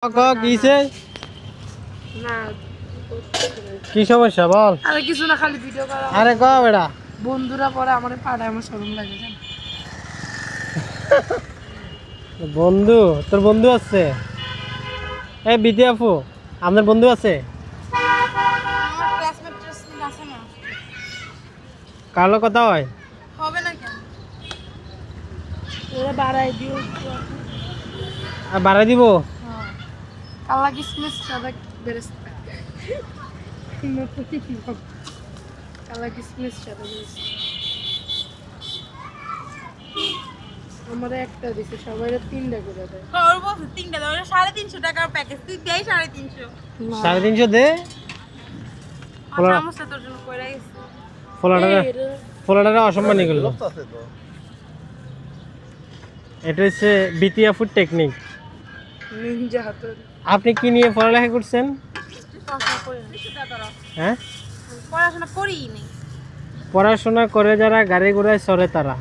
কিসে না কি সমস্যা বল? আরে কিছু না, খালি ভিডিও করা। আরে ক বেটা, বন্ধুরা পরে আমারে পাড়ায়, আমার শরম লাগে জান। বন্ধু? তোর বন্ধু আছে? এই বিদ্যা আপু, আপনার বন্ধু আছে? আমার ক্লাসমেট আছে না? কারো কথা হয়? হবে না কেন? ওরা বাড়াই দিও একটু। আর বাড়াই দিব? হ্যাঁ, কালা কিসমিস সাদা বেরেস্তা। কালা কিসমিস সাদা বেরেস্তা আমারে একটা দিছে, সবাই 3টা করে দেয়। ওর বলছে 3টা দাও, 350 টাকার প্যাকেজ তুই দেই 350। 350 দে। আচ্ছা আমসা তোর জন্য কইরা গেছে। ফোলাটা অসম্মানী করলো। এটা হচ্ছে বিতিয়া ফুড টেকনিক। নিনজা হাতের। আপনি কি নিয়ে পড়ালেখা করছেন? পড়াশোনা করি না সেটা তোর। হ্যাঁ, পড়াশোনা করিই নি। পড়াশোনা করে যারা গাড়ি ঘোড়ায় চড়ে তারা।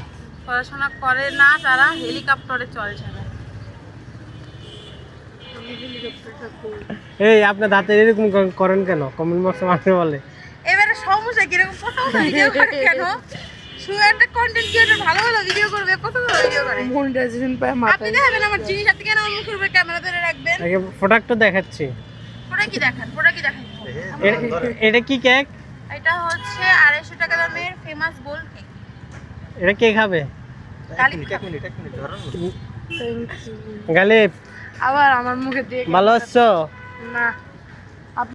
পড়াশোনা করে না যারা হেলিকপ্টারে চলে ছাড়া। আমি হেলিকপ্টারটা করি। এই আপনার দাঁতে এরকম করেন কেন? কমেন্ট বক্সে মানুষ বলে। এবারে সমস্যা কিরকম কত ভিডিও করে কেন? শুধু একটা কন্টেন্ট ক্রিয়েটর ভালো ভালো ভিডিও করবে, কত ভালো ভিডিও করে। মনিটাইজেশন পায় আপনি মাথায়। দেখাবেন আমার জিনিস, আপনি কেন আমার মুখের উপরে ক্যামেরা ধরে রাখবেন? আগে প্রোডাক্টটা দেখাচ্ছি। ওটা কি দেখান? এটা কি কেক? এটা হচ্ছে 250 টাকা দামের ফেমাস গোল্ড কেক। এটা কে খাবে? Thank you. গালিব, আবার আমার মুখে দিয়ে ভালো আছো? না